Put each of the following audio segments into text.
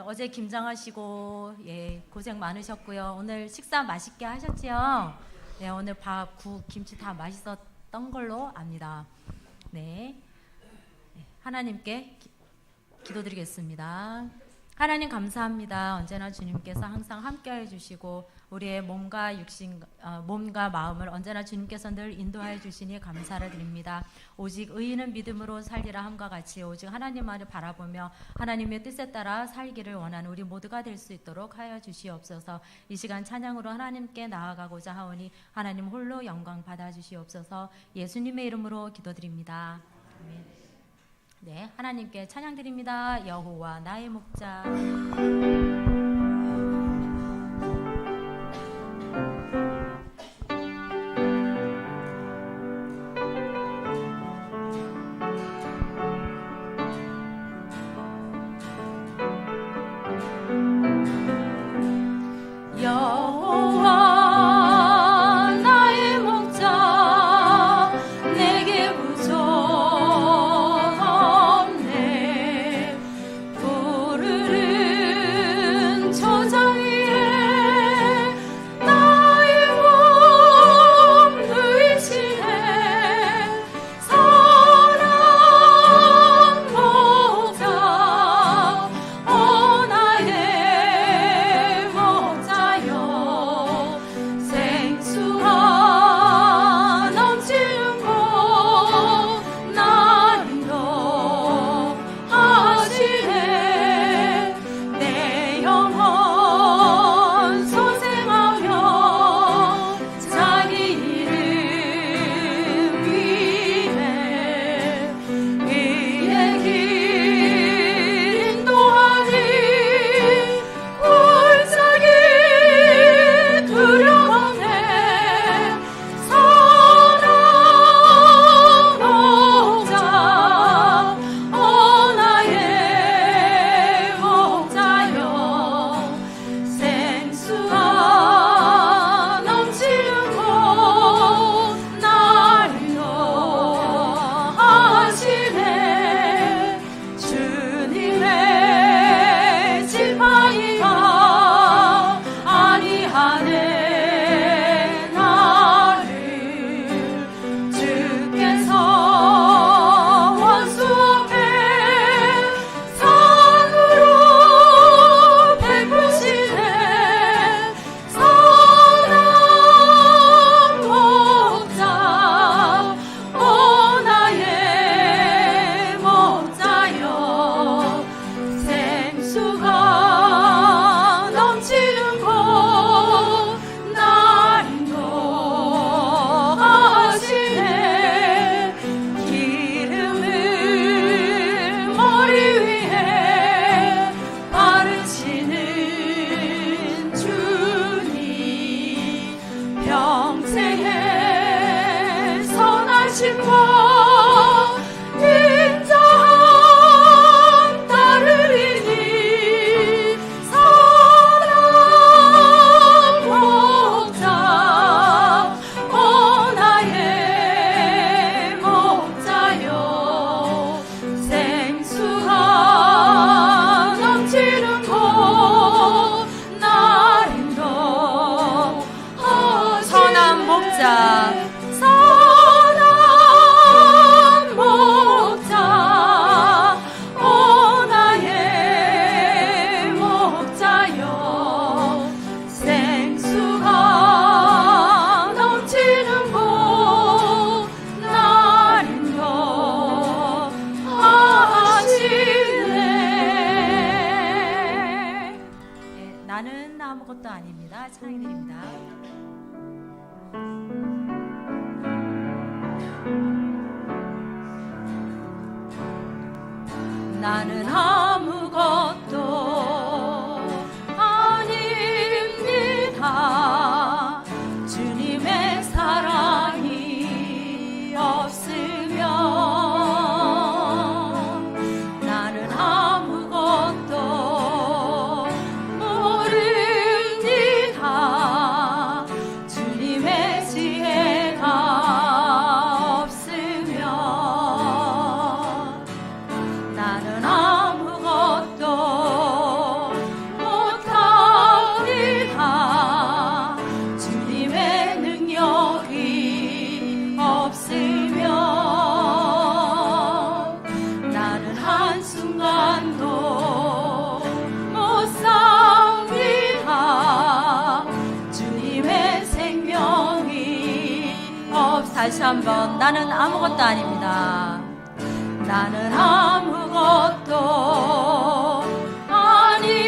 어제 김장하시고 고생 많으셨고요. 오늘 식사 맛있게 하셨지요? 네, 오늘 밥, 국, 김치 다 맛있었던 걸로 압니다. 네, 하나님께 기도드리겠습니다. 하나님 감사합니다. 언제나 주님께서 항상 함께해 주시고 우리의 몸과 마음을 언제나 주님께서 늘 인도하여 주시니 감사를 드립니다. 오직 의인은 믿음으로 살리라 함과 같이 오직 하나님만을 바라보며 하나님의 뜻에 따라 살기를 원하는 우리 모두가 될 수 있도록 하여 주시옵소서. 이 시간 찬양으로 하나님께 나아가고자 하오니 하나님 홀로 영광 받아 주시옵소서. 예수님의 이름으로 기도드립니다. 아멘. 네, 하나님께 찬양 드립니다. 여호와 나의 목자. 나는 아무것도 아닙니다. 찬양드립니다. 나는 아무것도 아닙니다. 주님의 사랑이 없으면 나는 아무것도 모릅니다. 다시 한번 나는 아무것도 아닙니다. 나는 아무것도 아닙니다.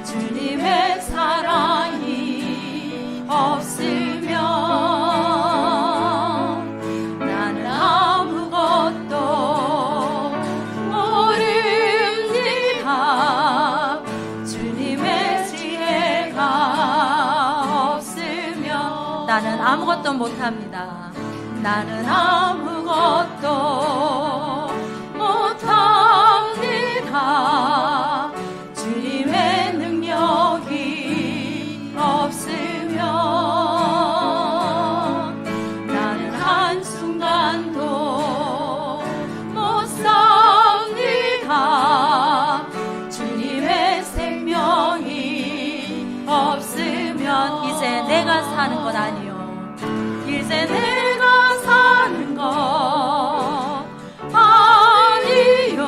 주님의 사랑이 없으면 나는 아무것도 모릅니다. 주님의 지혜가 없으면 나는 아무것도 못합니다. 나는 아무것도 못합니다. 주님의 능력이 없으면 나는 한순간도 못 삽니다. 주님의 생명이 없으면 이제 내가 사는 것 아니요, 이제 내가 사는 것 아니요,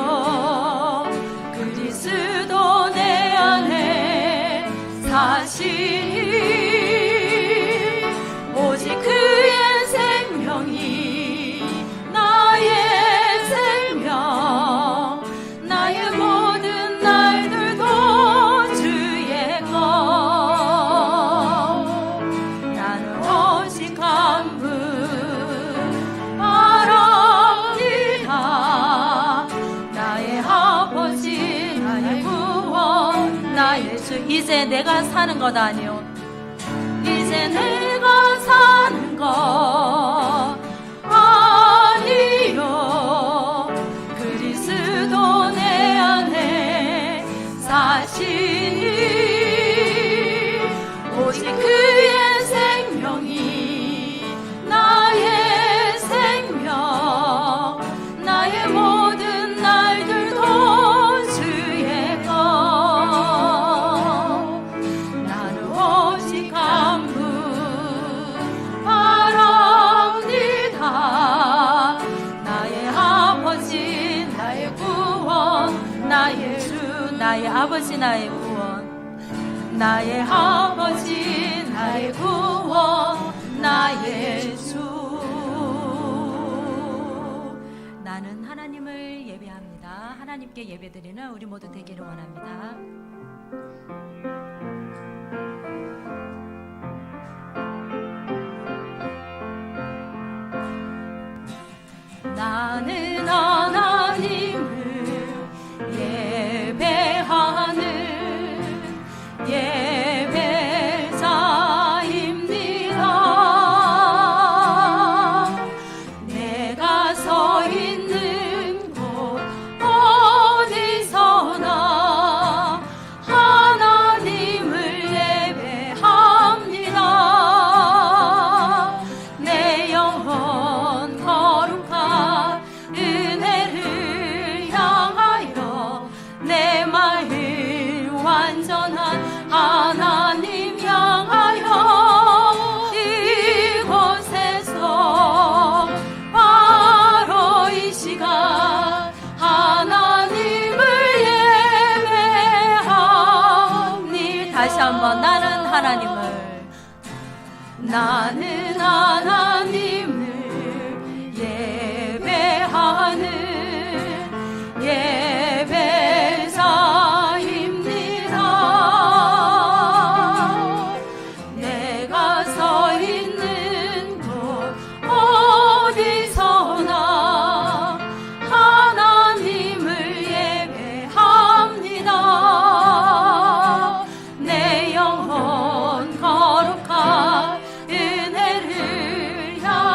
그리스도 내 안에 사시니 오직 그의 생명이 나의 생명, 나의 모든 날들도 주의 것. 나는 오직 한 분 바랍니다. 나의 아버지, 나의 구원, 나의 주. 이제 내가 사는 것 아니요, 이제 내가 사는 것 아니요, 그리스도 내 안에 사시니 오직 그의 생명이 나의 생명, 나의 모든 날들도 주의 것. 나는 오직 한 분 바랍니다. 나의 아버지, 나의 구원, 나의 주, 나의 아버지, 나의 구원, 나의 아버지, 나의 구원, 나의 주. 나는 하나님을 예배합니다. 하나님께 예배드리는 우리 모두 되기를 원합니다. 나는 하나님을 예배하는 예배자입니다. 내가 서 있는 곳 어디서나 하나님을 예배합니다. 내 영혼 거룩한 은혜를 향하여 내 마음 완전한 하나님 향하여 이곳에서 바로 이 시간 하나님을 예배하니. 다시 한번 나는 하나님을 예배하는 예배자입니다. 내가 서 있는 곳 어디서나 하나님을 예배합니다. 내 영혼 거룩한 은혜를 향하여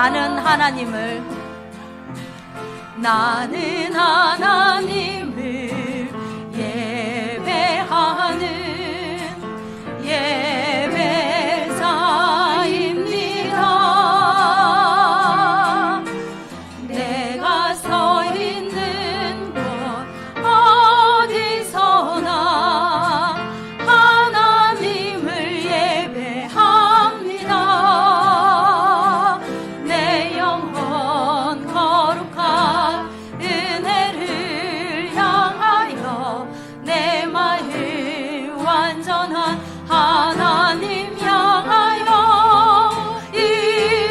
나는 하나님을 예배하는 예배자입니다. 내가 서 있는 곳 어디서나 하나님을 예배합니다. 내 영혼 거룩한 은혜를 향하여 내 마음 완전한 하나님 향하여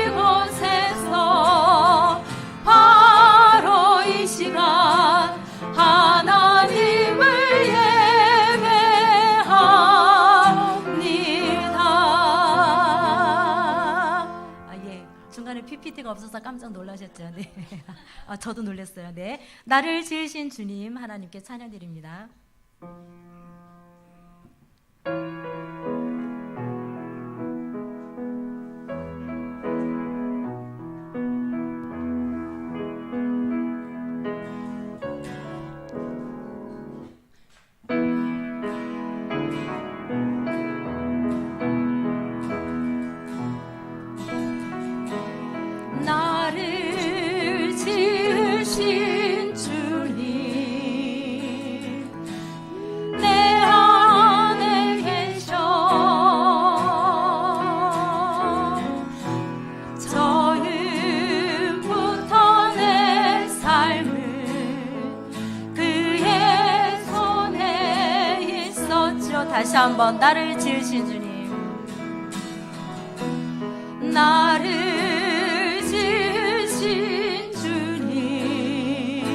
이곳에서 바로 이 시간 하나님을 예배합니다. 중간에 PPT가 없어서 깜짝 놀라셨죠? 네. 저도 놀랐어요. 네. 나를 지으신 주님 하나님께 찬양드립니다. 나를 지으신 주님 내 안에 계셔 처음부터 내 삶은 그의 손에 있었죠. 다시 한번 나를 지으신 주님 나를 지으신 주님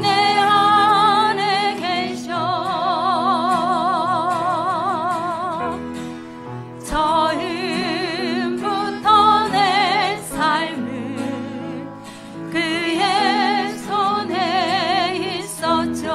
내 안에 계셔 처음부터 내 삶은 그의 손에 있었죠.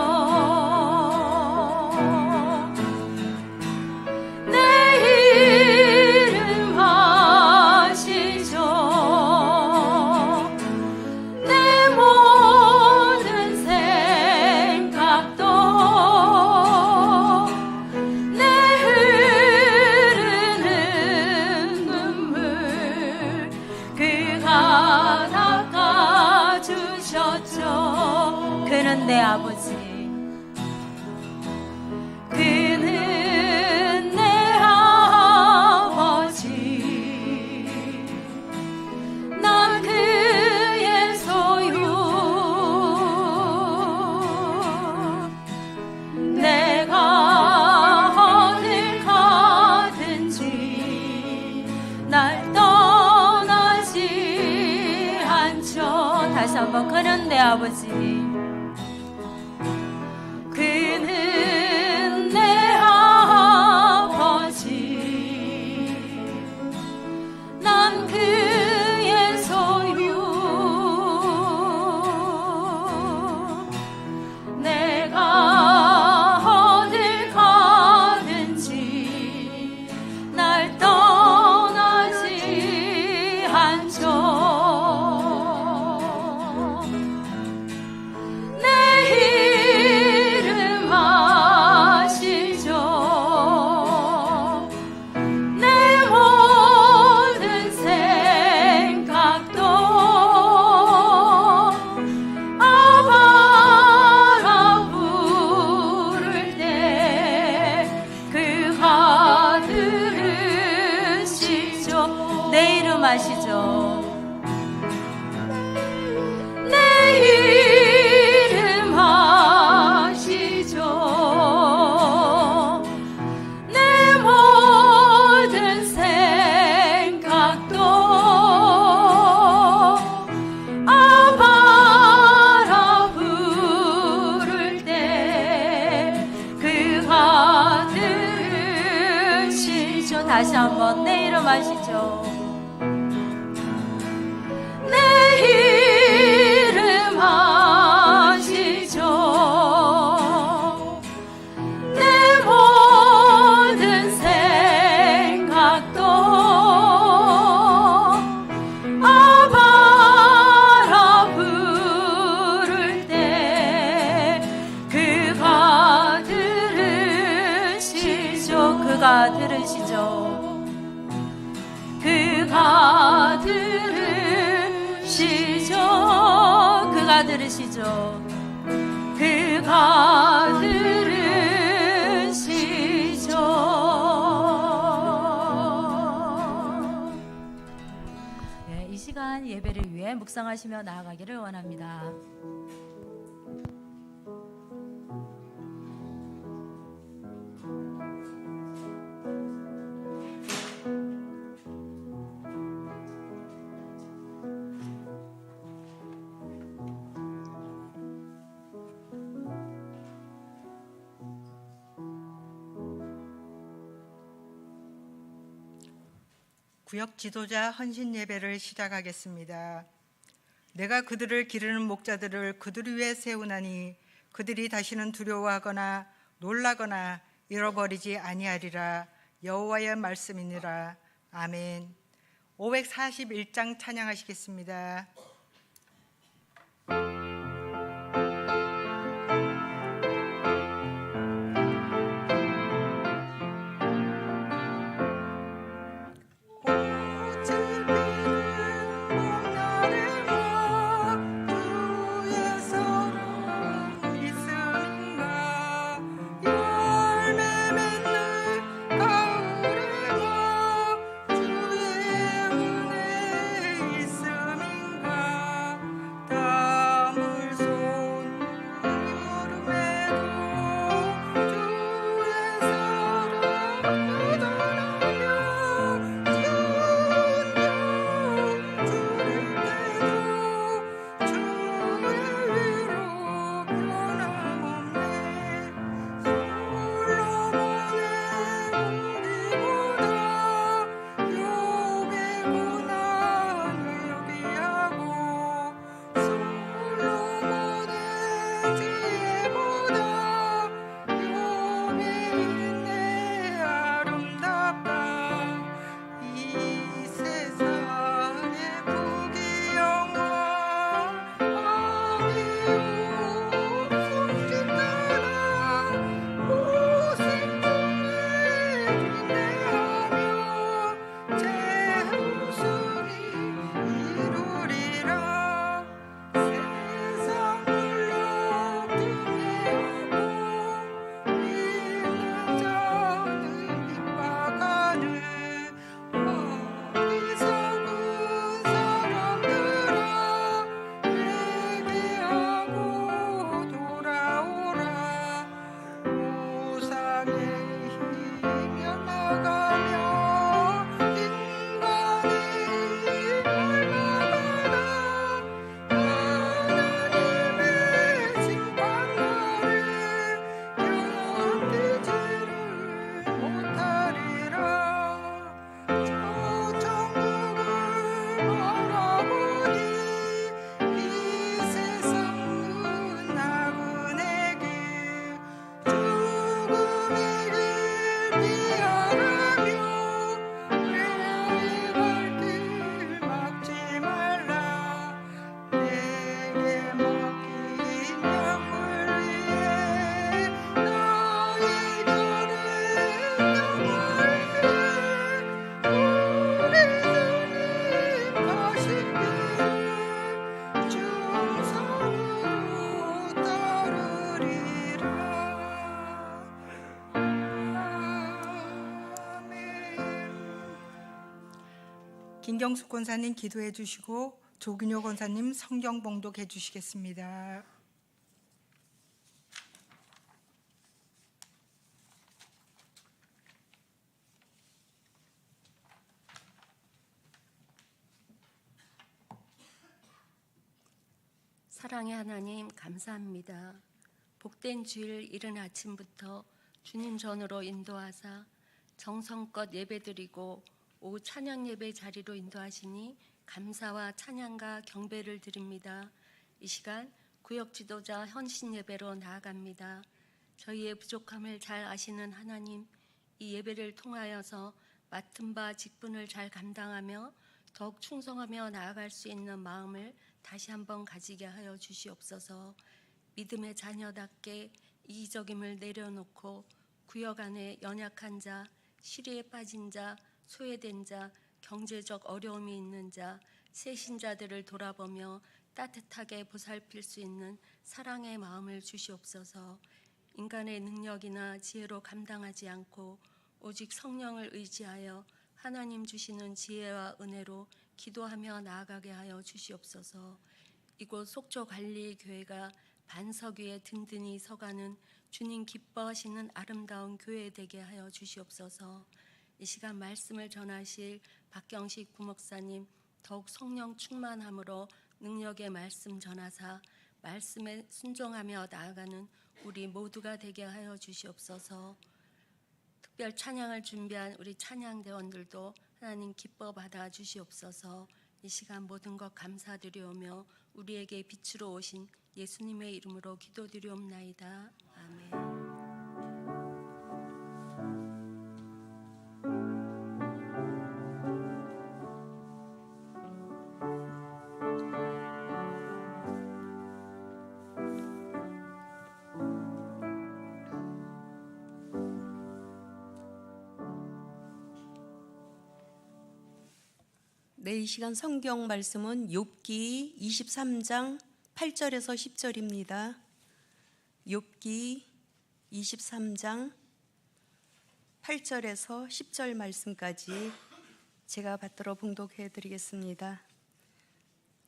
그는 내 아버지 그는 내 아버지 난 그의 소유 내가 어딜 가든지 날 떠나지 않죠. 다시 한번 그는 내 아버지 그는 내 아버지 난 그의 소유 내가 어딜 가든지 날 떠나지 않죠. 내 이름 아시죠? 내 이름 아시죠? 내 모든 생각도 아바라 부를 때 그가 들으시죠. 다시 한번 내 이름 아시죠? 이름 아시죠? 내 모든 생각도 들으시죠. 그가 들으시죠. 네, 이 시간 예배를 위해 묵상하시며 나아가기를 원합니다. 구역 지도자 헌신 예배를 시작하겠습니다. 내가 그들을 기르는 목자들을 그들 위에 세우나니 그들이 다시는 두려워하거나 놀라거나 잃어버리지 아니하리라. 여호와의 말씀이니라. 아멘. 541장 찬양하시겠습니다. 김경숙 권사님 기도해 주시고 조근효 권사님 성경 봉독해 주시겠습니다. 사랑의 하나님 감사합니다. 복된 주일 이른 아침부터 주님 전으로 인도하사 정성껏 예배드리고 오후 찬양 예배 자리로 인도하시니 감사와 찬양과 경배를 드립니다. 이 시간 구역 지도자 헌신 예배로 나아갑니다. 저희의 부족함을 잘 아시는 하나님, 이 예배를 통하여서 맡은 바 직분을 잘 감당하며 더욱 충성하며 나아갈 수 있는 마음을 다시 한번 가지게 하여 주시옵소서. 믿음의 자녀답게 이기적임을 내려놓고 구역 안에 연약한 자, 시리에 빠진 자, 소외된 자, 경제적 어려움이 있는 자, 새신자들을 돌아보며 따뜻하게 보살필 수 있는 사랑의 마음을 주시옵소서. 인간의 능력이나 지혜로 감당하지 않고 오직 성령을 의지하여 하나님 주시는 지혜와 은혜로 기도하며 나아가게 하여 주시옵소서. 이곳 속초관리교회가 반석 위에 든든히 서가는 주님 기뻐하시는 아름다운 교회 되게 하여 주시옵소서. 이 시간 말씀을 전하실 박경식 부목사님 더욱 성령 충만함으로 능력의 말씀 전하사 말씀에 순종하며 나아가는 우리 모두가 되게 하여 주시옵소서. 특별 찬양을 준비한 우리 찬양대원들도 하나님 기뻐 받아 주시옵소서. 이 시간 모든 것 감사드리오며 우리에게 빛으로 오신 예수님의 이름으로 기도드리옵나이다. 아멘. 네, 이 시간 성경 말씀은 욥기 23장 8절에서 10절입니다. 욥기 23장 8절에서 10절 말씀까지 제가 받들어 봉독해 드리겠습니다.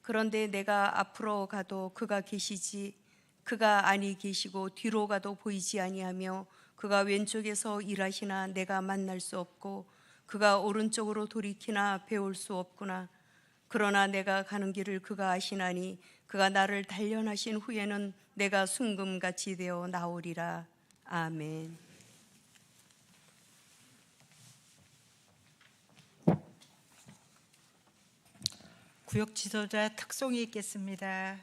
그런데 내가 앞으로 가도 그가 계시지 그가 아니 계시고 뒤로 가도 보이지 아니하며 그가 왼쪽에서 일하시나 내가 만날 수 없고 그가 오른쪽으로 돌이키나 배울 수 없구나. 그러나 내가 가는 길을 그가 아시나니 그가 나를 단련하신 후에는 내가 순금같이 되어 나오리라. 아멘. 구역 지도자 특송이 있겠습니다.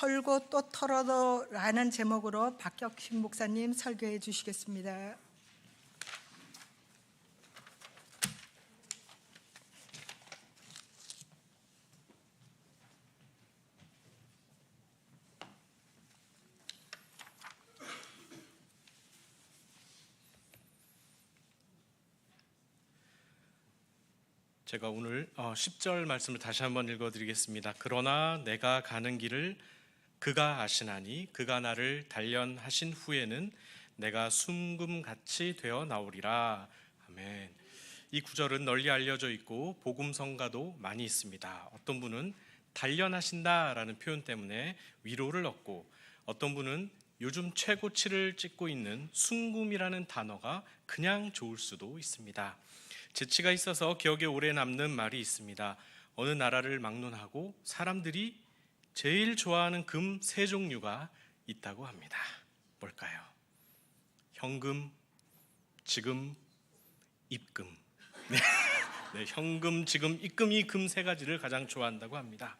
털고 또 털어도라는 제목으로 박혁신 목사님 설교해 주시겠습니다. 제가 오늘 10절 말씀을 다시 한번 읽어드리겠습니다. 그러나 내가 가는 길을 그가 아시나니 그가 나를 단련하신 후에는 내가 순금같이 되어 나오리라. 아멘. 이 구절은 널리 알려져 있고 복음성가도 많이 있습니다. 어떤 분은 단련하신다라는 표현 때문에 위로를 얻고, 어떤 분은 요즘 최고치를 찍고 있는 순금이라는 단어가 그냥 좋을 수도 있습니다. 재치가 있어서 기억에 오래 남는 말이 있습니다. 어느 나라를 막론하고 사람들이 제일 좋아하는 금 세 종류가 있다고 합니다. 뭘까요? 현금, 지금, 입금. 네, 현금, 지금, 입금이 금 세 가지를 가장 좋아한다고 합니다.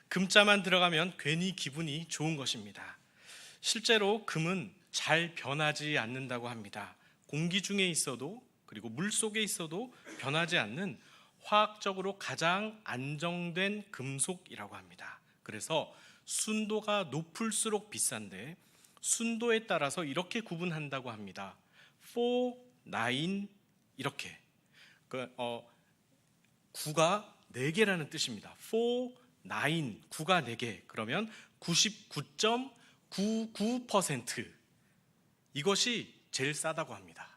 금자만 들어가면 괜히 기분이 좋은 것입니다. 실제로 금은 잘 변하지 않는다고 합니다. 공기 중에 있어도, 그리고 물 속에 있어도 변하지 않는 화학적으로 가장 안정된 금속이라고 합니다. 그래서 순도가 높을수록 비싼데, 순도에 따라서 이렇게 구분한다고 합니다. 4, 9 이렇게. 9가 4개라는 뜻입니다. 4, 9, 9가 4개. 그러면 99.99% 이것이 제일 싸다고 합니다.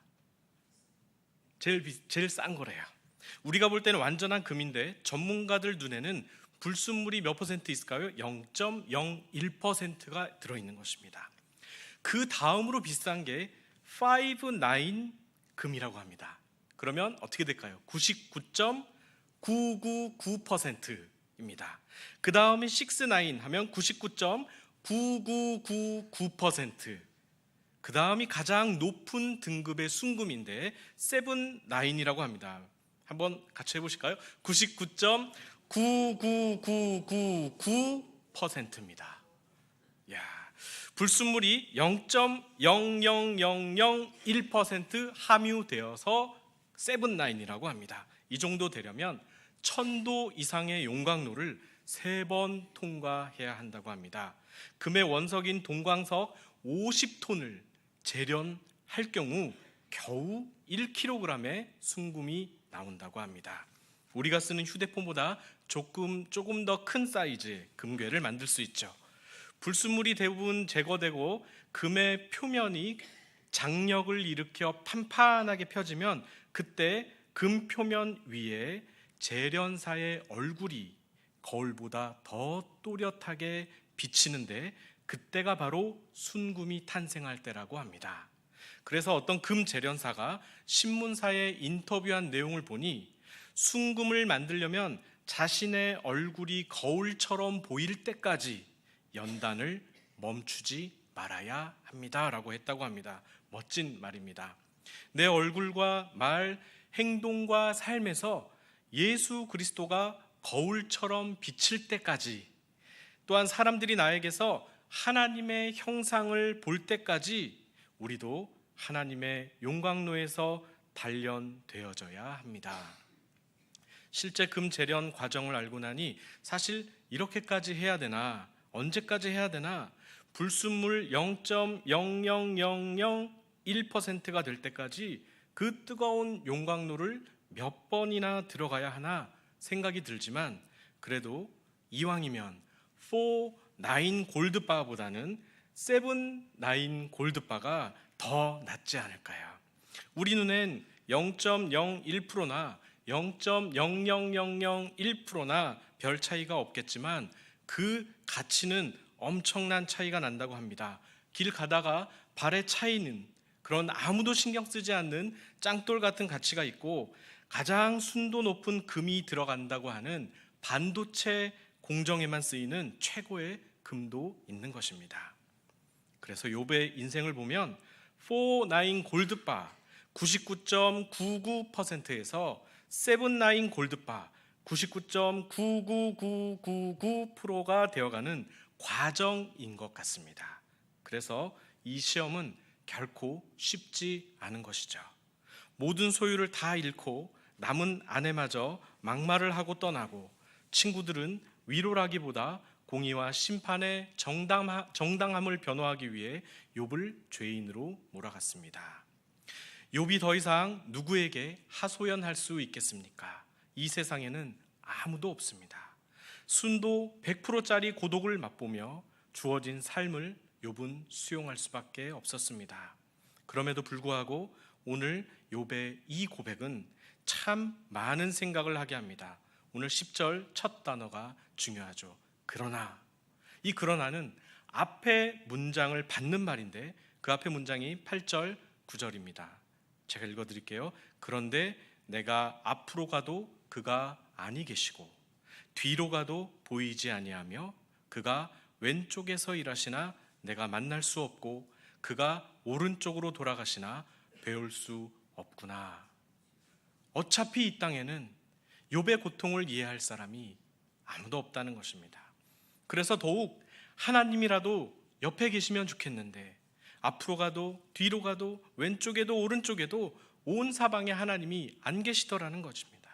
제일 싼 거래요. 우리가 볼 때는 완전한 금인데 전문가들 눈에는 불순물이 몇 퍼센트 있을까요? 0.01%가 들어있는 것입니다. 그 다음으로 비싼 게 5, 9 금이라고 합니다. 그러면 어떻게 될까요? 99.999%입니다. 그 다음에 6, 9 하면 99.9999%. 그 다음이 가장 높은 등급의 순금인데 7, 9이라고 합니다. 한번 같이 해보실까요? 99.99999%입니다. 불순물이 0.00001% 함유되어서 7, 9이라고 합니다. 이 정도 되려면 1000도 이상의 용광로를 3번 통과해야 한다고 합니다. 금의 원석인 동광석 50톤을 재련할 경우 겨우 1kg의 순금이 나온다고 합니다. 우리가 쓰는 휴대폰보다 조금 더 큰 사이즈의 금괴를 만들 수 있죠. 불순물이 대부분 제거되고 금의 표면이 장력을 일으켜 판판하게 펴지면 그때 금 표면 위에 재련사의 얼굴이 거울보다 더 또렷하게 비치는데, 그때가 바로 순금이 탄생할 때라고 합니다. 그래서 어떤 금 재련사가 신문사에 인터뷰한 내용을 보니 순금을 만들려면 자신의 얼굴이 거울처럼 보일 때까지 연단을 멈추지 말아야 합니다 라고 했다고 합니다. 멋진 말입니다. 내 얼굴과 말, 행동과 삶에서 예수 그리스도가 거울처럼 비칠 때까지, 또한 사람들이 나에게서 하나님의 형상을 볼 때까지 우리도 하나님의 용광로에서 단련되어져야 합니다. 실제 금 재련 과정을 알고 나니 사실 이렇게까지 해야 되나, 언제까지 해야 되나, 불순물 0.00001%가 될 때까지 그 뜨거운 용광로를 몇 번이나 들어가야 하나 생각이 들지만, 그래도 이왕이면 4, 9 골드바보다는 7, 9 골드바가 더 낫지 않을까요? 우리 눈엔 0.01%나 0.00001%나 별 차이가 없겠지만 그 가치는 엄청난 차이가 난다고 합니다. 길 가다가 발에 차이는 그런 아무도 신경 쓰지 않는 짱돌 같은 가치가 있고, 가장 순도 높은 금이 들어간다고 하는 반도체 공정에만 쓰이는 최고의 금도 있는 것입니다. 그래서 욥의 인생을 보면 4, 9 골드바 99.99%에서 7, 9 골드바 99.99999%가 되어가는 과정인 것 같습니다. 그래서 이 시험은 결코 쉽지 않은 것이죠. 모든 소유를 다 잃고 남은 아내마저 막말을 하고 떠나고 친구들은 위로라기보다 공의와 심판의 정당함을 변호하기 위해 욥을 죄인으로 몰아갔습니다. 욥이 더 이상 누구에게 하소연할 수 있겠습니까? 이 세상에는 아무도 없습니다. 순도 100%짜리 고독을 맛보며 주어진 삶을 욥은 수용할 수밖에 없었습니다. 그럼에도 불구하고 오늘 욥의 이 고백은 참 많은 생각을 하게 합니다. 오늘 10절 첫 단어가 중요하죠. 그러나. 이 그러나는 앞에 문장을 받는 말인데 그 앞에 문장이 8절 9절입니다. 제가 읽어드릴게요. 그런데 내가 앞으로 가도 그가 아니 계시고 뒤로 가도 보이지 아니하며 그가 왼쪽에서 일하시나 내가 만날 수 없고 그가 오른쪽으로 돌아가시나 배울 수 없구나. 어차피 이 땅에는 욥의 고통을 이해할 사람이 아무도 없다는 것입니다. 그래서 더욱 하나님이라도 옆에 계시면 좋겠는데 앞으로 가도 뒤로 가도 왼쪽에도 오른쪽에도 온 사방에 하나님이 안 계시더라는 것입니다.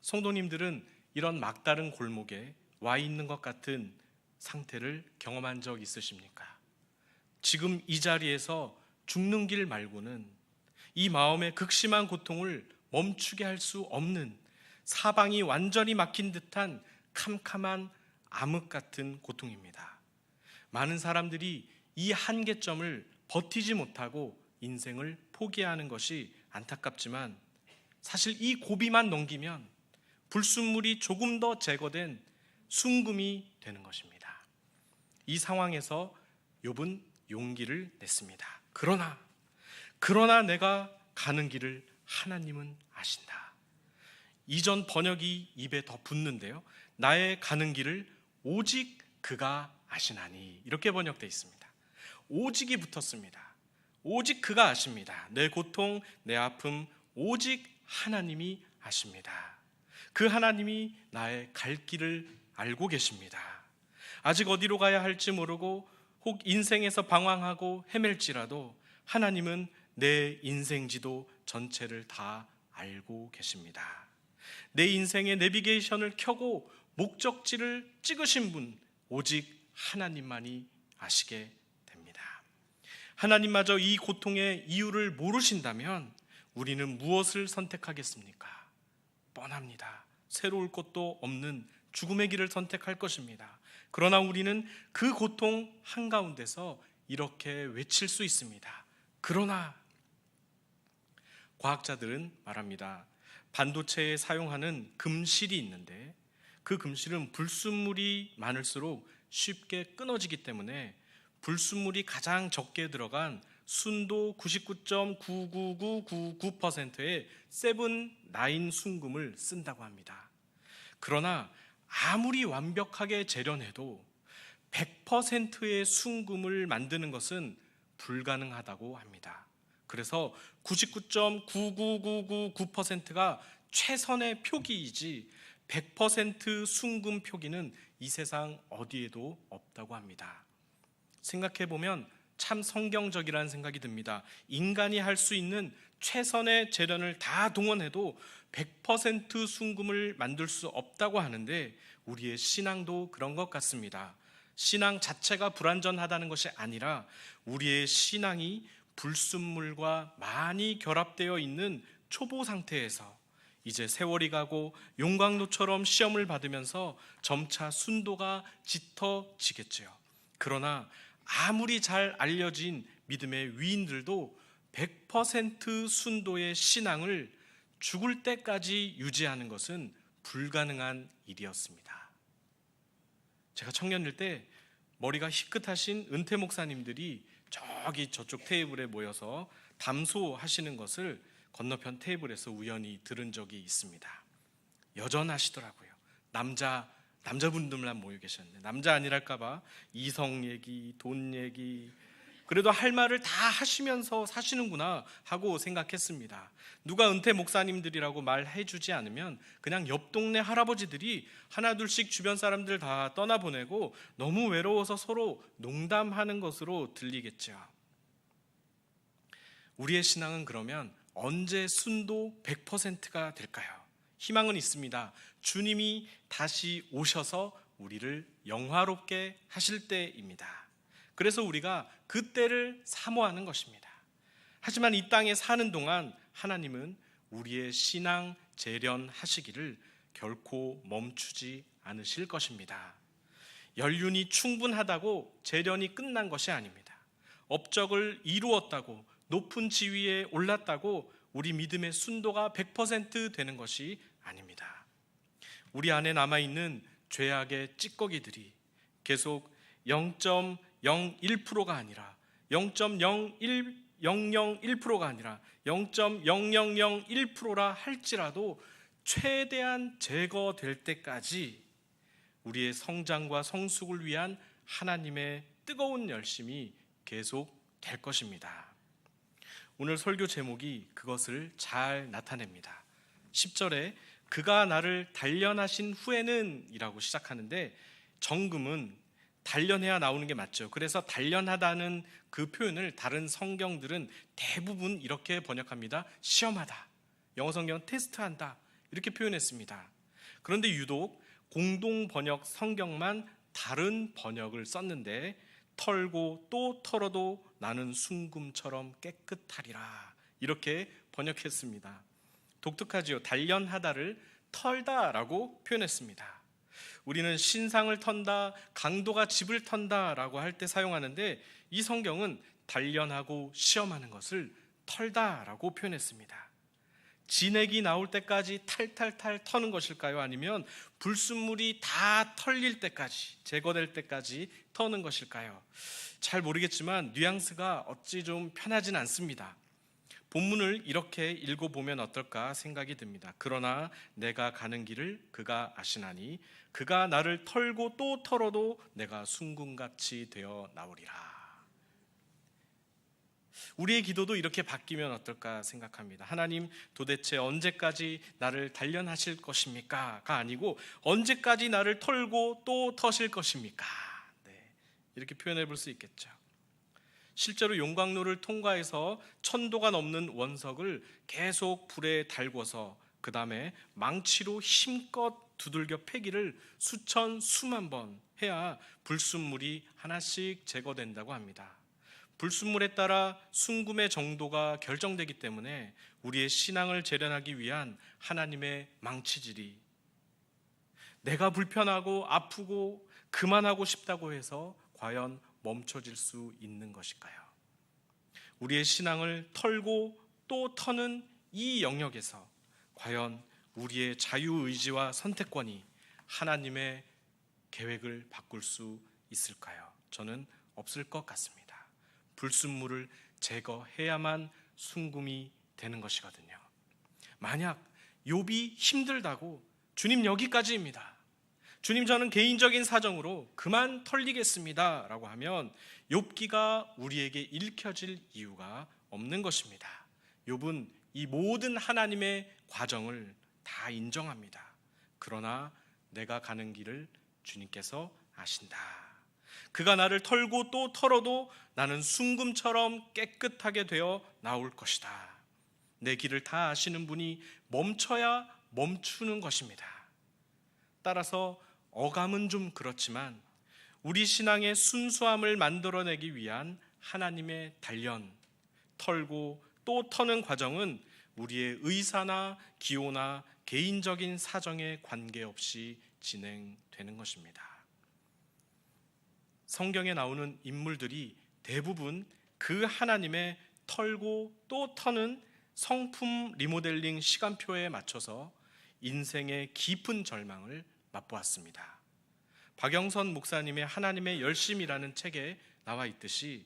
성도님들은 이런 막다른 골목에 와 있는 것 같은 상태를 경험한 적 있으십니까? 지금 이 자리에서 죽는 길 말고는 이 마음의 극심한 고통을 멈추게 할 수 없는 사방이 완전히 막힌 듯한 캄캄한 암흑 같은 고통입니다. 많은 사람들이 이 한계점을 버티지 못하고 인생을 포기하는 것이 안타깝지만 사실 이 고비만 넘기면 불순물이 조금 더 제거된 순금이 되는 것입니다. 이 상황에서 욥은 용기를 냈습니다. 그러나 내가 가는 길을 하나님은 아신다. 이전 번역이 입에 더 붙는데요. 나의 가는 길을 오직 그가 아시나니 이렇게 번역되어 있습니다. 오직이 붙었습니다. 오직 그가 아십니다. 내 고통, 내 아픔 오직 하나님이 아십니다. 그 하나님이 나의 갈 길을 알고 계십니다. 아직 어디로 가야 할지 모르고 혹 인생에서 방황하고 헤맬지라도 하나님은 내 인생지도 전체를 다 알고 계십니다. 내 인생의 내비게이션을 켜고 목적지를 찍으신 분 오직 하나님만이 아시게 됩니다. 하나님마저 이 고통의 이유를 모르신다면 우리는 무엇을 선택하겠습니까? 뻔합니다. 새로울 것도 없는 죽음의 길을 선택할 것입니다. 그러나 우리는 그 고통 한가운데서 이렇게 외칠 수 있습니다. 그러나 과학자들은 말합니다. 반도체에 사용하는 금실이 있는데 그 금실은 불순물이 많을수록 쉽게 끊어지기 때문에 불순물이 가장 적게 들어간 순도 99.99999%의 7-9 순금을 쓴다고 합니다. 그러나 아무리 완벽하게 재련해도 100%의 순금을 만드는 것은 불가능하다고 합니다. 그래서 99.99999%가 최선의 표기이지 100% 순금 표기는 이 세상 어디에도 없다고 합니다. 생각해보면 참 성경적이라는 생각이 듭니다. 인간이 할 수 있는 최선의 재련을 다 동원해도 100% 순금을 만들 수 없다고 하는데 우리의 신앙도 그런 것 같습니다. 신앙 자체가 불완전하다는 것이 아니라 우리의 신앙이 불순물과 많이 결합되어 있는 초보 상태에서 이제 세월이 가고 용광로처럼 시험을 받으면서 점차 순도가 짙어지겠지요. 그러나 아무리 잘 알려진 믿음의 위인들도 100% 순도의 신앙을 죽을 때까지 유지하는 것은 불가능한 일이었습니다. 제가 청년일 때 머리가 희끗하신 은퇴 목사님들이 저쪽 테이블에 모여서 담소하시는 것을 건너편 테이블에서 우연히 들은 적이 있습니다. 여전하시더라고요. 남자분들만 모여 계셨는데 남자 아니랄까봐 이성 얘기, 돈 얘기, 그래도 할 말을 다 하시면서 사시는구나 하고 생각했습니다. 누가 은퇴 목사님들이라고 말해주지 않으면 그냥 옆 동네 할아버지들이 하나둘씩 주변 사람들 다 떠나보내고 너무 외로워서 서로 농담하는 것으로 들리겠죠. 우리의 신앙은 그러면 언제 순도 100%가 될까요? 희망은 있습니다. 주님이 다시 오셔서 우리를 영화롭게 하실 때입니다. 그래서 우리가 그때를 사모하는 것입니다. 하지만 이 땅에 사는 동안 하나님은 우리의 신앙 재련하시기를 결코 멈추지 않으실 것입니다. 연륜이 충분하다고 재련이 끝난 것이 아닙니다. 업적을 이루었다고 높은 지위에 올랐다고 우리 믿음의 순도가 100% 되는 것이 아닙니다. 우리 안에 남아있는 죄악의 찌꺼기들이 계속 0.01%가 아니라 0.001%가 아니라 0.0001%라 할지라도 최대한 제거될 때까지 우리의 성장과 성숙을 위한 하나님의 뜨거운 열심이 계속 될 것입니다. 오늘 설교 제목이 그것을 잘 나타냅니다. 10절에 그가 나를 단련하신 후에는 이라고 시작하는데 정금은 단련해야 나오는 게 맞죠. 그래서 단련하다는 그 표현을 다른 성경들은 대부분 이렇게 번역합니다. 시험하다. 영어 성경은 테스트한다. 이렇게 표현했습니다. 그런데 유독 공동 번역 성경만 다른 번역을 썼는데 털고 또 털어도 나는 순금처럼 깨끗하리라. 이렇게 번역했습니다. 독특하지요. 단련하다를 털다라고 표현했습니다. 우리는 신상을 턴다, 강도가 집을 턴다라고 할 때 사용하는데 이 성경은 단련하고 시험하는 것을 털다라고 표현했습니다. 진액이 나올 때까지 탈탈탈 터는 것일까요? 아니면 불순물이 다 털릴 때까지, 제거될 때까지 터는 것일까요? 잘 모르겠지만 뉘앙스가 어찌 좀 편하진 않습니다. 본문을 이렇게 읽어보면 어떨까 생각이 듭니다. 그러나 내가 가는 길을 그가 아시나니 그가 나를 털고 또 털어도 내가 순금같이 되어 나오리라. 우리의 기도도 이렇게 바뀌면 어떨까 생각합니다. 하나님 도대체 언제까지 나를 단련하실 것입니까? 가 아니고 언제까지 나를 털고 또 터실 것입니까? 네, 이렇게 표현해 볼 수 있겠죠. 실제로 용광로를 통과해서 1000도가 넘는 원석을 계속 불에 달궈서 그 다음에 망치로 힘껏 두들겨 패기를 수만 번 해야 불순물이 하나씩 제거된다고 합니다. 불순물에 따라 순금의 정도가 결정되기 때문에 우리의 신앙을 재련하기 위한 하나님의 망치질이 내가 불편하고 아프고 그만하고 싶다고 해서 과연 멈춰질 수 있는 것일까요? 우리의 신앙을 털고 또 터는 이 영역에서 과연 우리의 자유의지와 선택권이 하나님의 계획을 바꿀 수 있을까요? 저는 없을 것 같습니다. 불순물을 제거해야만 순금이 되는 것이거든요. 만약 욥이 힘들다고 주님 여기까지입니다. 주님 저는 개인적인 사정으로 그만 털리겠습니다 라고 하면 욥기가 우리에게 읽혀질 이유가 없는 것입니다. 욥은 이 모든 하나님의 과정을 다 인정합니다. 그러나 내가 가는 길을 주님께서 아신다. 그가 나를 털고 또 털어도 나는 순금처럼 깨끗하게 되어 나올 것이다. 내 길을 다 아시는 분이 멈춰야 멈추는 것입니다. 따라서 어감은 좀 그렇지만 우리 신앙의 순수함을 만들어내기 위한 하나님의 단련, 털고 또 터는 과정은 우리의 의사나 기호나 개인적인 사정에 관계없이 진행되는 것입니다. 성경에 나오는 인물들이 대부분 그 하나님의 털고 또 터는 성품 리모델링 시간표에 맞춰서 인생의 깊은 절망을 맛보았습니다. 박영선 목사님의 하나님의 열심이라는 책에 나와 있듯이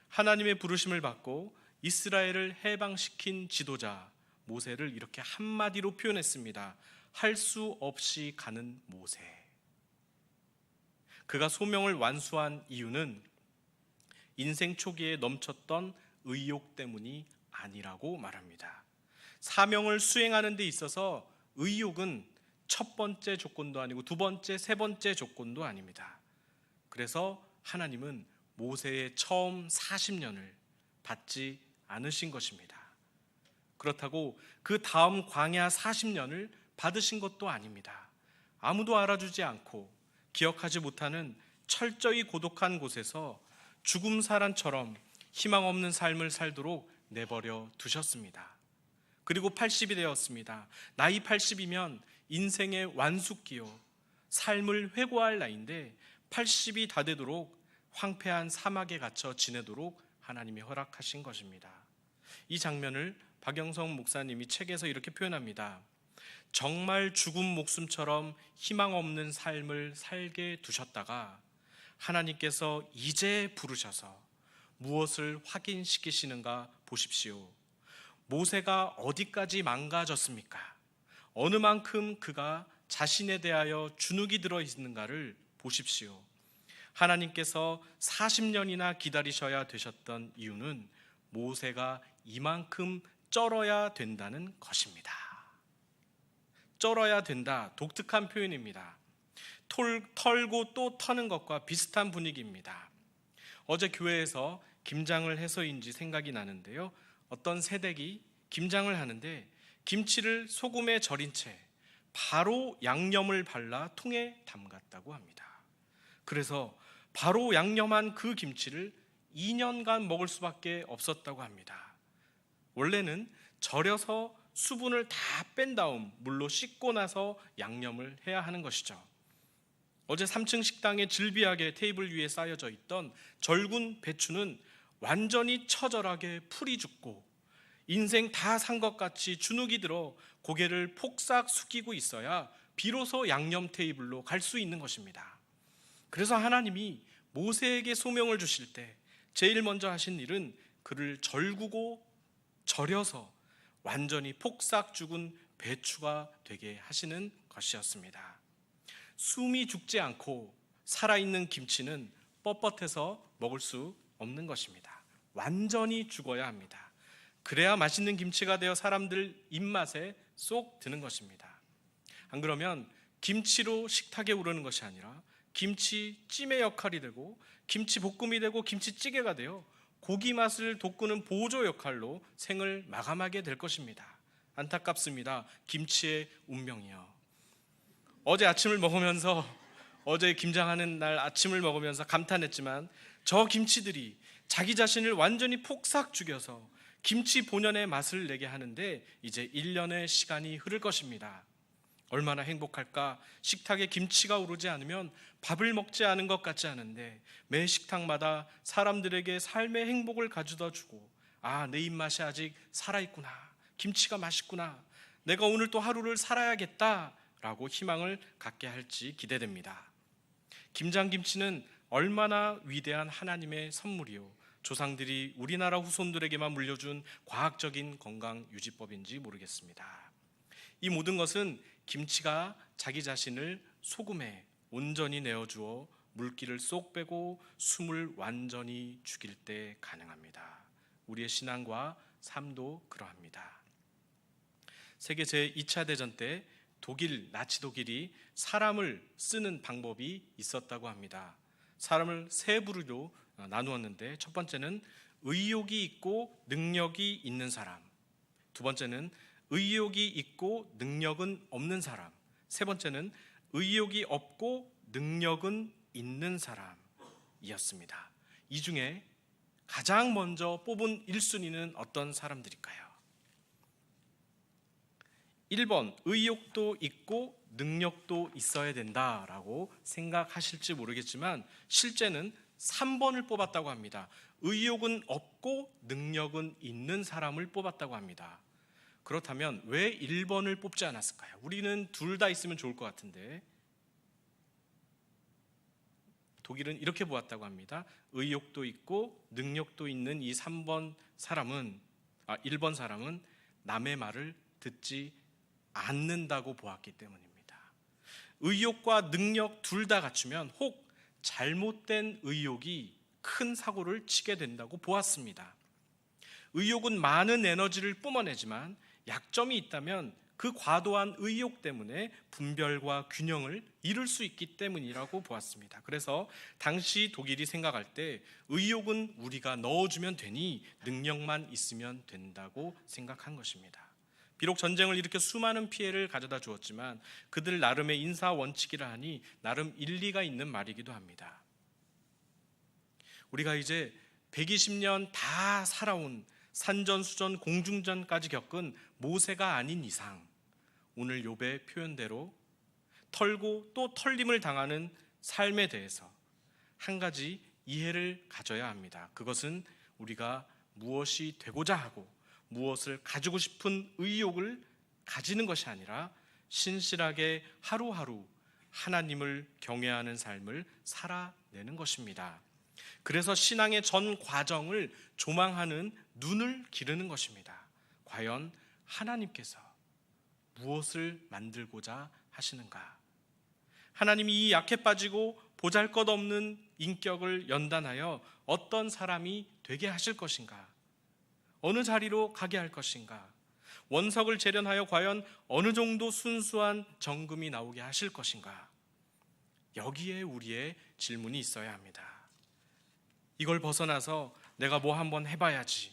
하나님의 부르심을 받고 이스라엘을 해방시킨 지도자 모세를 이렇게 한마디로 표현했습니다. 할 수 없이 가는 모세. 그가 소명을 완수한 이유는 인생 초기에 넘쳤던 의욕 때문이 아니라고 말합니다. 사명을 수행하는 데 있어서 의욕은 첫 번째 조건도 아니고 두 번째, 세 번째 조건도 아닙니다. 그래서 하나님은 모세의 처음 40년을 받지 않으신 것입니다. 그렇다고 그 다음 광야 40년을 받으신 것도 아닙니다. 아무도 알아주지 않고 기억하지 못하는 철저히 고독한 곳에서 죽음 사람처럼 희망 없는 삶을 살도록 내버려 두셨습니다. 그리고 80이 되었습니다. 나이 80이면 인생의 완숙기요, 삶을 회고할 나이인데 80이 다 되도록 황폐한 사막에 갇혀 지내도록 하나님이 허락하신 것입니다. 이 장면을 박영성 목사님이 책에서 이렇게 표현합니다. 정말 죽은 목숨처럼 희망 없는 삶을 살게 두셨다가 하나님께서 이제 부르셔서 무엇을 확인시키시는가 보십시오. 모세가 어디까지 망가졌습니까? 어느 만큼 그가 자신에 대하여 주눅이 들어 있는가를 보십시오. 하나님께서 40년이나 기다리셔야 되셨던 이유는 모세가 이만큼 쩔어야 된다는 것입니다. 쩔어야 된다, 독특한 표현입니다. 털고 또 터는 것과 비슷한 분위기입니다. 어제 교회에서 김장을 해서인지 생각이 나는데요, 어떤 새댁이 김장을 하는데 김치를 소금에 절인 채 바로 양념을 발라 통에 담갔다고 합니다. 그래서 바로 양념한 그 김치를 2년간 먹을 수밖에 없었다고 합니다. 원래는 절여서 수분을 다 뺀 다음 물로 씻고 나서 양념을 해야 하는 것이죠. 어제 3층 식당에 질비하게 테이블 위에 쌓여져 있던 절군 배추는 완전히 처절하게 풀이 죽고 인생 다 산 것 같이 주눅이 들어 고개를 폭삭 숙이고 있어야 비로소 양념 테이블로 갈 수 있는 것입니다. 그래서 하나님이 모세에게 소명을 주실 때 제일 먼저 하신 일은 그를 절구고 절여서 완전히 폭삭 죽은 배추가 되게 하시는 것이었습니다. 숨이 죽지 않고 살아있는 김치는 뻣뻣해서 먹을 수 없는 것입니다. 완전히 죽어야 합니다. 그래야 맛있는 김치가 되어 사람들 입맛에 쏙 드는 것입니다. 안 그러면 김치로 식탁에 오르는 것이 아니라 김치찜의 역할이 되고 김치볶음이 되고 김치찌개가 되어 고기 맛을 돋구는 보조 역할로 생을 마감하게 될 것입니다. 안타깝습니다. 김치의 운명이요. 어제 김장하는 날 아침을 먹으면서 감탄했지만 저 김치들이 자기 자신을 완전히 폭삭 죽여서 김치 본연의 맛을 내게 하는데 이제 1년의 시간이 흐를 것입니다. 얼마나 행복할까? 식탁에 김치가 오르지 않으면 밥을 먹지 않은 것 같지 않은데 매 식탁마다 사람들에게 삶의 행복을 가져다 주고, 아, 내 입맛이 아직 살아있구나, 김치가 맛있구나, 내가 오늘 또 하루를 살아야겠다 라고 희망을 갖게 할지 기대됩니다. 김장김치는 얼마나 위대한 하나님의 선물이요, 조상들이 우리나라 후손들에게만 물려준 과학적인 건강 유지법인지 모르겠습니다. 이 모든 것은 김치가 자기 자신을 소금에 온전히 내어주어 물기를 쏙 빼고 숨을 완전히 죽일 때 가능합니다. 우리의 신앙과 삶도 그러합니다. 세계 제2차 대전 때 나치 독일이 사람을 쓰는 방법이 있었다고 합니다. 사람을 세 부류로 나누었는데, 첫 번째는 의욕이 있고 능력이 있는 사람, 두 번째는 의욕이 있고 능력은 없는 사람, 세 번째는 의욕이 없고 능력은 있는 사람이었습니다. 이 중에 가장 먼저 뽑은 1순위는 어떤 사람들일까요? 1번, 의욕도 있고 능력도 있어야 된다라고 생각하실지 모르겠지만 실제는 3번을 뽑았다고 합니다. 의욕은 없고 능력은 있는 사람을 뽑았다고 합니다. 그렇다면 왜 1번을 뽑지 않았을까요? 우리는 둘 다 있으면 좋을 것 같은데, 독일은 이렇게 보았다고 합니다. 의욕도 있고 능력도 있는 이 1번 사람은 남의 말을 듣지 않는다고 보았기 때문입니다. 의욕과 능력 둘 다 갖추면 혹 잘못된 의욕이 큰 사고를 치게 된다고 보았습니다. 의욕은 많은 에너지를 뿜어내지만 약점이 있다면 그 과도한 의욕 때문에 분별과 균형을 잃을 수 있기 때문이라고 보았습니다. 그래서 당시 독일이 생각할 때 의욕은 우리가 넣어주면 되니 능력만 있으면 된다고 생각한 것입니다. 비록 전쟁을 일으켜 수많은 피해를 가져다 주었지만 그들 나름의 인사 원칙이라 하니 나름 일리가 있는 말이기도 합니다. 우리가 이제 120년 다 살아온 산전수전 공중전까지 겪은 모세가 아닌 이상 오늘 욥의 표현대로 털고 또 털림을 당하는 삶에 대해서 한 가지 이해를 가져야 합니다. 그것은 우리가 무엇이 되고자 하고 무엇을 가지고 싶은 의욕을 가지는 것이 아니라 신실하게 하루하루 하나님을 경외하는 삶을 살아내는 것입니다. 그래서 신앙의 전 과정을 조망하는 눈을 기르는 것입니다. 과연 하나님께서 무엇을 만들고자 하시는가? 하나님이 이 약해 빠지고 보잘것없는 인격을 연단하여 어떤 사람이 되게 하실 것인가? 어느 자리로 가게 할 것인가? 원석을 재련하여 과연 어느 정도 순수한 정금이 나오게 하실 것인가? 여기에 우리의 질문이 있어야 합니다. 이걸 벗어나서 내가 뭐 한번 해봐야지,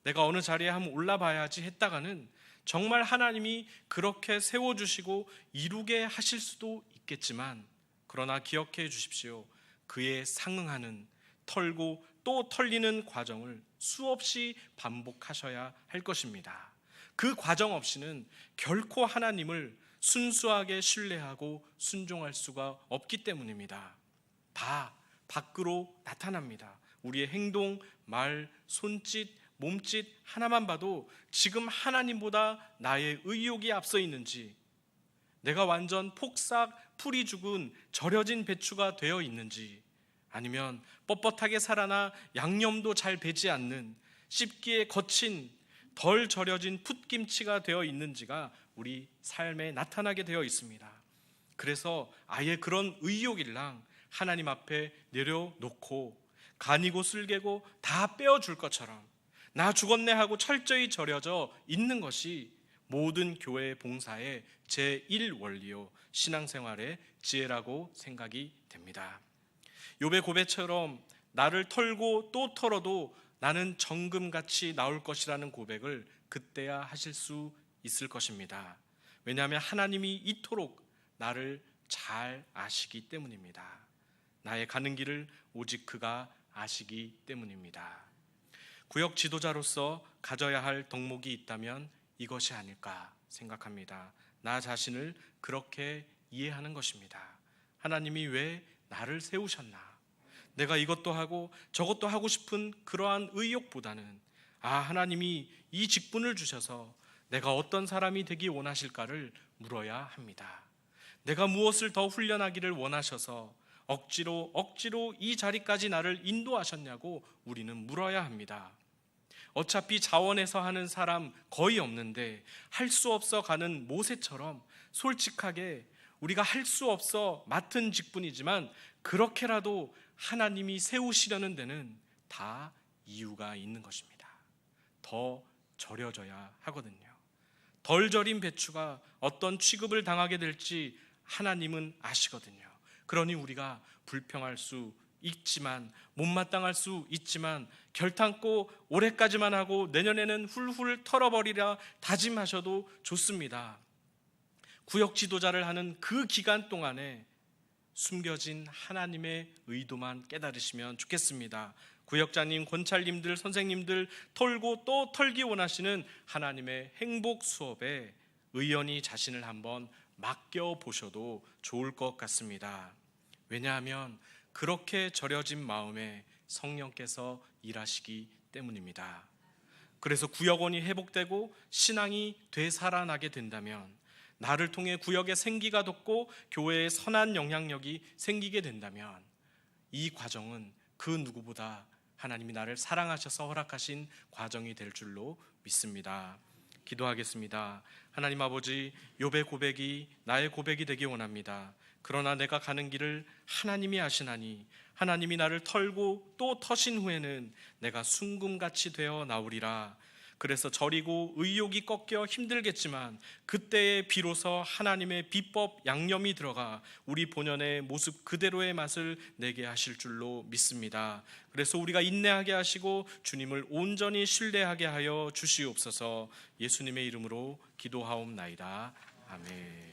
내가 어느 자리에 한번 올라봐야지 했다가는 정말 하나님이 그렇게 세워주시고 이루게 하실 수도 있겠지만, 그러나 기억해 주십시오. 그에 상응하는 털고 또 털리는 과정을 수없이 반복하셔야 할 것입니다. 그 과정 없이는 결코 하나님을 순수하게 신뢰하고 순종할 수가 없기 때문입니다. 다 밖으로 나타납니다. 우리의 행동, 말, 손짓, 몸짓 하나만 봐도 지금 하나님보다 나의 의욕이 앞서 있는지, 내가 완전 폭삭 풀이 죽은 절여진 배추가 되어 있는지, 아니면 뻣뻣하게 살아나 양념도 잘 배지 않는 씹기에 거친 덜 절여진 풋김치가 되어 있는지가 우리 삶에 나타나게 되어 있습니다. 그래서 아예 그런 의욕일랑 하나님 앞에 내려놓고 간이고 쓸개고 다 빼어줄 것처럼 나 죽었네 하고 철저히 절여져 있는 것이 모든 교회 봉사의 제1원리요 신앙생활의 지혜라고 생각이 됩니다. 욥의 고백처럼 나를 털고 또 털어도 나는 정금같이 나올 것이라는 고백을 그때야 하실 수 있을 것입니다. 왜냐하면 하나님이 이토록 나를 잘 아시기 때문입니다. 나의 가는 길을 오직 그가 아시기 때문입니다. 구역 지도자로서 가져야 할 덕목이 있다면 이것이 아닐까 생각합니다. 나 자신을 그렇게 이해하는 것입니다. 하나님이 왜 나를 세우셨나? 내가 이것도 하고 저것도 하고 싶은 그러한 의욕보다는 하나님이 이 직분을 주셔서 내가 어떤 사람이 되기 원하실까를 물어야 합니다. 내가 무엇을 더 훈련하기를 원하셔서 억지로 이 자리까지 나를 인도하셨냐고 우리는 물어야 합니다. 어차피 자원해서 하는 사람 거의 없는데 할 수 없어 가는 모세처럼 솔직하게 우리가 할 수 없어 맡은 직분이지만 그렇게라도 하나님이 세우시려는 데는 다 이유가 있는 것입니다. 더 절여져야 하거든요. 덜 절인 배추가 어떤 취급을 당하게 될지 하나님은 아시거든요. 그러니 우리가 불평할 수 있지만, 못마땅할 수 있지만 결탄고 올해까지만 하고 내년에는 훌훌 털어버리라 다짐하셔도 좋습니다. 구역 지도자를 하는 그 기간 동안에 숨겨진 하나님의 의도만 깨달으시면 좋겠습니다. 구역장님, 권찰님들, 선생님들 털고 또 털기 원하시는 하나님의 행복 수업에 의연히 자신을 한번 맡겨보셔도 좋을 것 같습니다. 왜냐하면 그렇게 절여진 마음에 성령께서 일하시기 때문입니다. 그래서 구역원이 회복되고 신앙이 되살아나게 된다면, 나를 통해 구역의 생기가 돋고 교회의 선한 영향력이 생기게 된다면, 이 과정은 그 누구보다 하나님이 나를 사랑하셔서 허락하신 과정이 될 줄로 믿습니다. 기도하겠습니다. 하나님 아버지, 욥의 고백이 나의 고백이 되기 원합니다. 그러나 내가 가는 길을 하나님이 아시나니 하나님이 나를 털고 또 터신 후에는 내가 순금같이 되어 나오리라. 그래서 저리고 의욕이 꺾여 힘들겠지만 그때에 비로소 하나님의 비법 양념이 들어가 우리 본연의 모습 그대로의 맛을 내게 하실 줄로 믿습니다. 그래서 우리가 인내하게 하시고 주님을 온전히 신뢰하게 하여 주시옵소서. 예수님의 이름으로 기도하옵나이다. 아멘.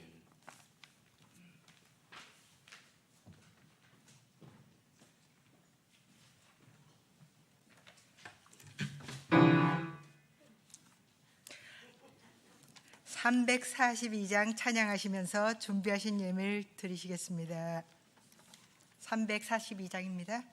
(342장) 찬양하시면서 준비하신 예물 드리시겠습니다. 342장입니다.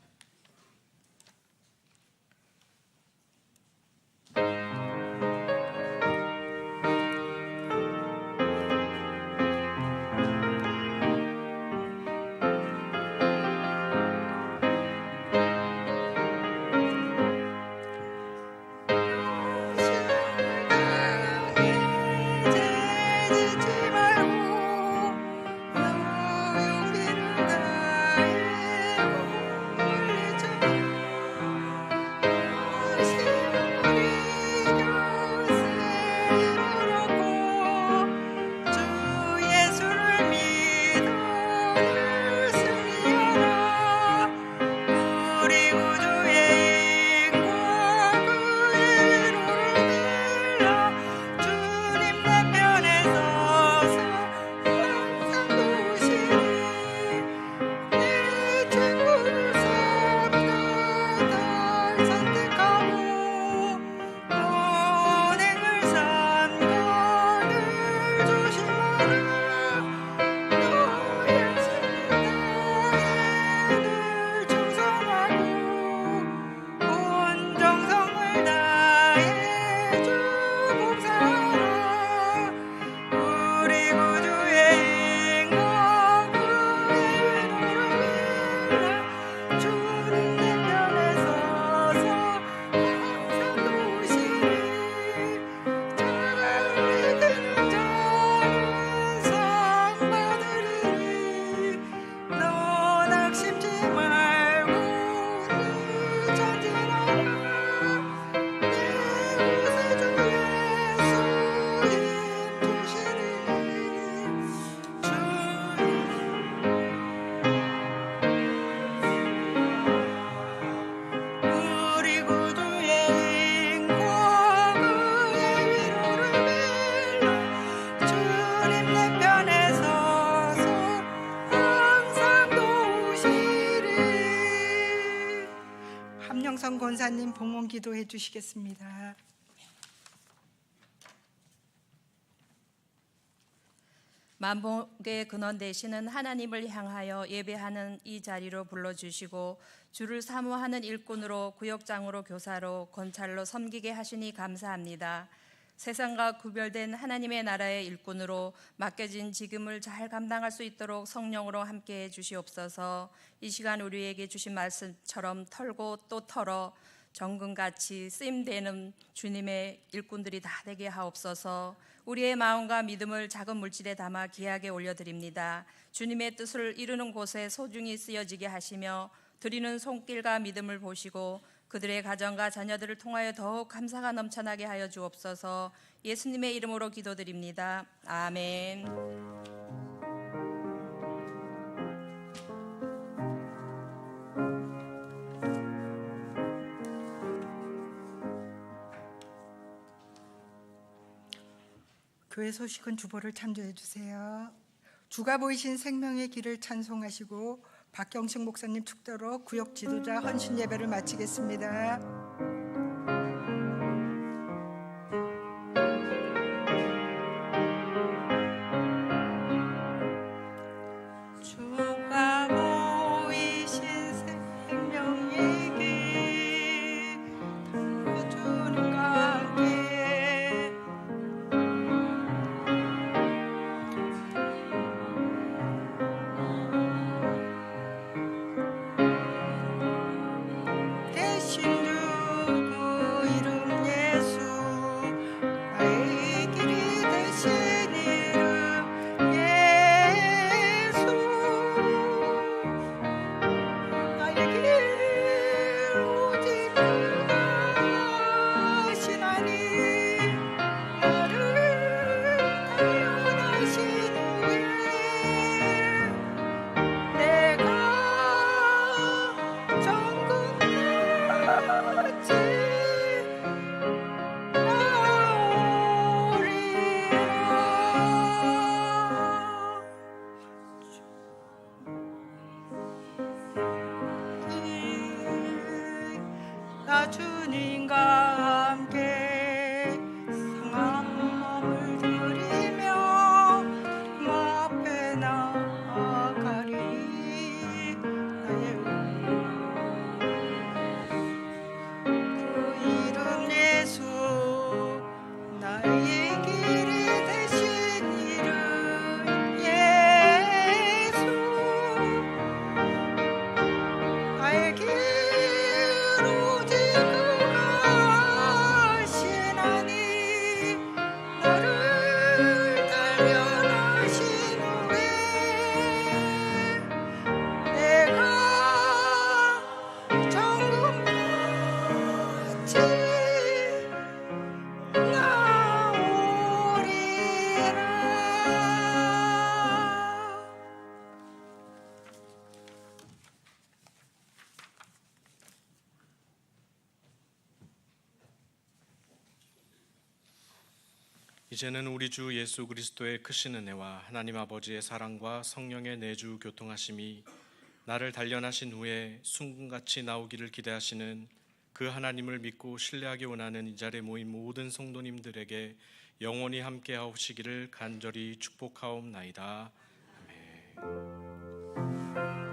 함영선 권사님 봉헌 기도해 주시겠습니다. 만복의 근원 되시는 하나님을 향하여 예배하는 이 자리로 불러주시고 주를 사모하는 일꾼으로 구역장으로 교사로 권찰로 섬기게 하시니 감사합니다. 세상과 구별된 하나님의 나라의 일꾼으로 맡겨진 직임을 잘 감당할 수 있도록 성령으로 함께해 주시옵소서. 이 시간 우리에게 주신 말씀처럼 털고 또 털어 정금같이 쓰임되는 주님의 일꾼들이 다 되게 하옵소서. 우리의 마음과 믿음을 작은 물질에 담아 귀하게 올려드립니다. 주님의 뜻을 이루는 곳에 소중히 쓰여지게 하시며 드리는 손길과 믿음을 보시고 그들의 가정과 자녀들을 통하여 더욱 감사가 넘쳐나게 하여 주옵소서. 예수님의 이름으로 기도드립니다. 아멘. 교회 소식은 주보를 참조해 주세요. 주가 보이신 생명의 길을 찬송하시고 박경식 목사님 축도로 구역 지도자 헌신 예배를 마치겠습니다. 주가 보이신 생명의 길 주님과 함께 대신 주 이제는 우리 주 예수 그리스도의 크신 은혜와 하나님 아버지의 사랑과 성령의 내주 교통하심이 나를 단련하신 후에 순금같이 나오기를 기대하시는 그 하나님을 믿고 신뢰하기 원하는 이 자리에 모인 모든 성도님들에게 영원히 함께하옵시기를 간절히 축복하옵나이다. 아멘.